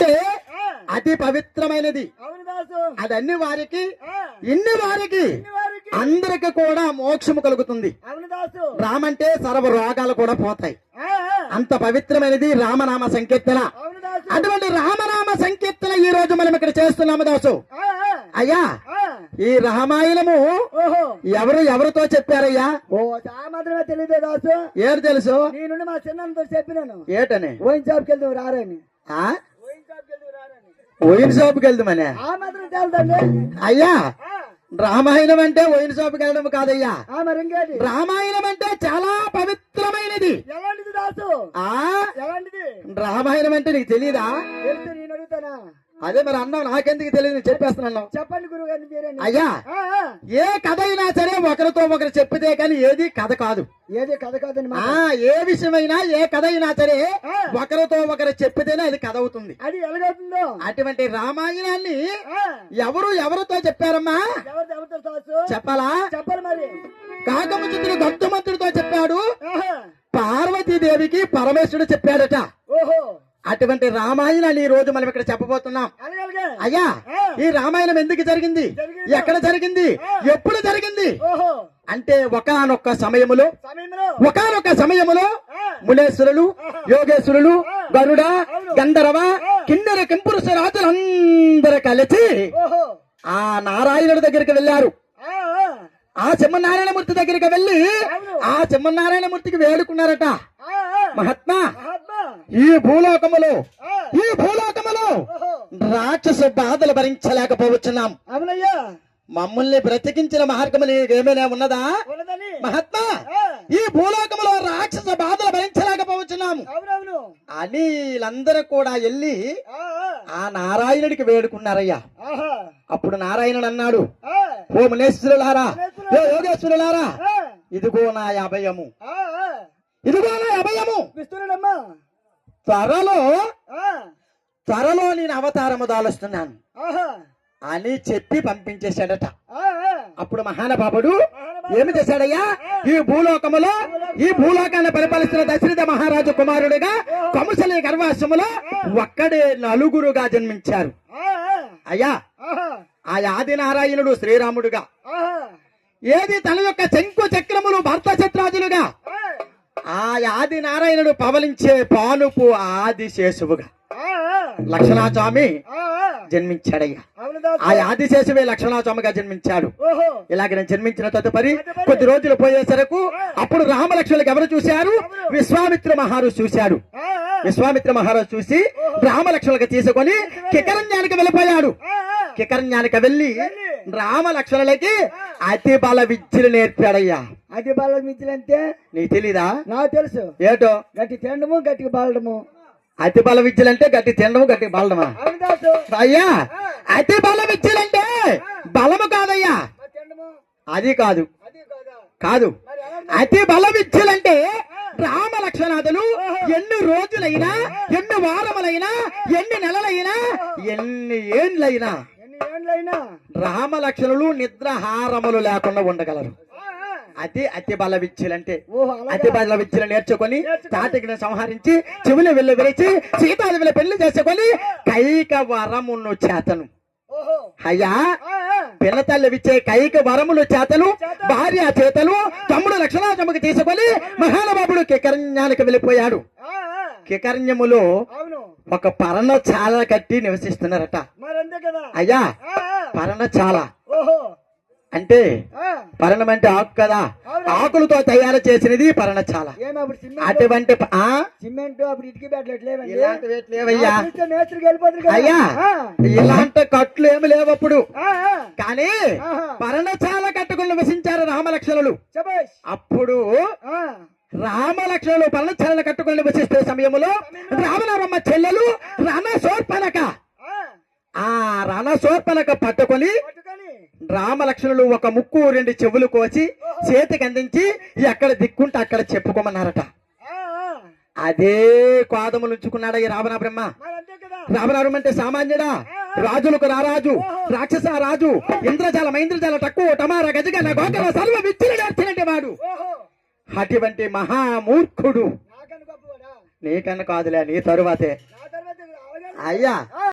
అంటే అతి పవిత్రమైనది. అదన్ని వారికి ఇన్ని వారికి అందరికి కూడా మోక్షము కలుగుతుంది. రామంటే సర్వ రోగాలు కూడా పోతాయి. అంత పవిత్రమైనది రామనామ సంకీర్తన. అటువంటి రామనామ సంకీర్తన ఈ రోజు మనం ఇక్కడ చేస్తున్నాము దాసు. అయ్యా, ఈ రామాయణము ఎవరితో చెప్పారయ్యా? మాత్రమే తెలియదే దాసు. ఏడు తెలుసు? నీ నుండి మా చిన్నతో చెప్పినాను. ఏటని? వైన్ షాప్కి వెళ్దాం రారని. వైన్ షాప్కి వెళ్దామని ఆ మాత్రం తెలుదండి. అయ్యా, రామాయణం అంటే వైన్ షాప్కి వెళ్ళడం కాదయ్యా. మరి ఇంకేంటి? రామాయణం అంటే చాలా పవిత్రమైనది. ఎలాంటిది దాసు? ఎలాంటిది? రామాయణం అంటే నీకు తెలియదా? తెలిస్తే నేను అడుగుతానా? అదే మరి అన్నావు, నాకెందుకు తెలియదు చెప్పేస్తున్నాను. చెప్పండి గురువు గారిని పేరే. అయ్యా, ఏ కథ అయినా సరే ఒకరితో ఒకరు చెప్పితే కానీ ఏది కథ కాదు. ఏది కథ కాదని? ఏ విషయమైనా ఏ కథ అయినా సరే ఒకరితో ఒకరు చెప్పితేనే అది కథ అవుతుంది. అది ఎలాగవుతుందో అటువంటి రామాయణాన్ని ఎవరితో చెప్పారమ్మా? చెప్పాలా? చెప్పాలి మరి. కాకముచుతుడు గౌతమంతుడితో చెప్పాడు. పార్వతీదేవికి పరమేశ్వరుడు చెప్పాడట. ఓహో, అటువంటి రామాయణాన్ని ఈ రోజు మనం ఇక్కడ చెప్పబోతున్నాం. అయ్యా, ఈ రామాయణం ఎందుకు జరిగింది, ఎక్కడ జరిగింది, ఎప్పుడు జరిగింది అంటే ఒకానొక్క సమయములో మునేశ్వరులు, యోగేశ్వరులు, గరుడ, గంధర్వ, కిన్నెర, కింపురుష రాజులందరూ కలిసి ఆ నారాయణుడి దగ్గరికి వెళ్ళారు. ఆ సింహనారాయణమూర్తి దగ్గరికి వెళ్ళి ఆ సింహనారాయణమూర్తికి వేడుకున్నారట. మహాత్మా, ఈ భూలోకములో రాక్షస బాధలు భరించలేకపోవచ్చున్నాం. అవునయ్యా, మమ్మల్ని బ్రతికించిన మార్గం ఏమైనా ఉన్నదా? మహాత్మా, ఈ భూలోకములో రాక్షస బాధలు భరించలేకపోవచ్చున్నాము అని వీళ్ళందరూ కూడా వెళ్ళి ఆ నారాయణుడికి వేడుకున్నారయ్యా. అప్పుడు నారాయణుడు అన్నాడు, ఓ మునేశ్వరులారా, ఓ యోగేశ్వరులారా, ఇదిగో నా అభయము, త్వరలో నేను అవతారము దాలుస్తున్నాను అని చెప్పి పంపించేశాడట. అప్పుడు మహానుభావుడు ఏమి చేశాడయ్యా? ఈ భూలోకాన్ని పరిపాలిస్తున్న దశరథ మహారాజు కుమారుడిగా కౌసల్య గర్భాశ్రములో ఒక్కడే నలుగురుగా జన్మించారు. అయ్యా, ఆ ఆది నారాయణుడు శ్రీరాముడుగా, ఏది తన యొక్క శంకు చక్రములు భర్త శత్రాజులుగా, ఆ ఆది నారాయణుడు పవలించే పానుపు ఆదిశేషువుగా లక్ష్మణస్వామి జన్మించాడయ్యా. ఆ ఆదిశేషువే లక్ష్మణస్వామిగా జన్మించాడు. ఇలాగ నేను జన్మించిన తదుపరి కొద్ది రోజులు పోయేసరకు అప్పుడు రామలక్ష్మణులకు ఎవరు చూశారు? విశ్వామిత్ర మహారాజు చూశాడు. విశ్వామిత్ర మహారాజు చూసి రామలక్ష్మణులకు తీసుకొని కికరణ్యానికి వెళ్ళిపోయాడు. కికరణ్యానికి వెళ్ళి రామలక్ష్మణులకి అతి బల విద్యలు నేర్పాడయ్యా. అతి బల విద్యలు అంటే నీకు తెలీదా? నాకు తెలుసు. ఏటో? గట్టి తినడము, గట్టికి బాలడము. అతి బల విద్యలంటే గట్టి తినడము, గట్టికి బాలడమా? అయ్యా, అతి బల విద్యలంటే బలము కాదయ్యా, అది కాదు. అతి బల విద్యలంటే రామ లక్ష్మణాదులు ఎన్ని రోజులైనా, ఎన్ని వారములైనా, ఎన్ని నెలలైనా, ఎన్ని ఏండ్లైనా రామ లక్ష్మణులు నిద్రాహారములు లేకుండా ఉండగలరు. అది అతి బల విద్యలంటే. అతి బల విద్యలు నేర్చుకొని తాటికి సంహరించి చెవులు వెళ్ళి విరిచి సీతాదేవిని పెళ్లి చేసుకొని కైక వరమును చేతను. అయ్యా, పిల్లతల్లి విచ్చే కైక వరములు చేతలు భార్య చేతలు తమ్ముడు లక్ష్మణాచమ్మకి తీసుకొని మహానుభావుడు కికరణ్యానికి వెళ్ళిపోయాడు. కికరణ్యములో ఒక పర్ణశాల కట్టి నివసిస్తున్నారట. అయ్యా, పర్ణశాల అంటే పర్ణం అంటే ఆకు కదా, ఆకులతో తయారు చేసినది పర్ణశాల. అటువంటి అయ్యా, ఇలాంటి కట్లు ఏమి లేవు అప్పుడు. కానీ పర్ణశాల కట్టుకుని నివసించారు రామలక్ష్మణులు. అప్పుడు రామలక్ష్మణులు పర్ణశాలను కట్టుకుని నివసిస్తే సమయంలో రామనారమ్మ చెల్లెలు రణశూర్పణఖ ఆ రణశూర్పణఖ పట్టుకొని రామలక్ష్మణులు ఒక ముక్కు రెండు చెవులు కోసి చేతికి అందించి ఎక్కడ దిక్కుంటే అక్కడ చెప్పుకోమన్నారట. అదే కోదములు ఉంచుకున్నాడా ఈ రావణ బ్రహ్మ. రావణారం అంటే సామాన్యుడా? రాజులకు రారాజు, రాక్షస రాజు, ఇంద్రజాల మైంద్రజాల తక్కువ టమార గజగల గోకర సర్వ విద్యలు నేర్చినట్టు వాడు. అటువంటి మహామూర్ఖుడు నీకన్నా కాదులే, నీ తరువాతే. అయ్యా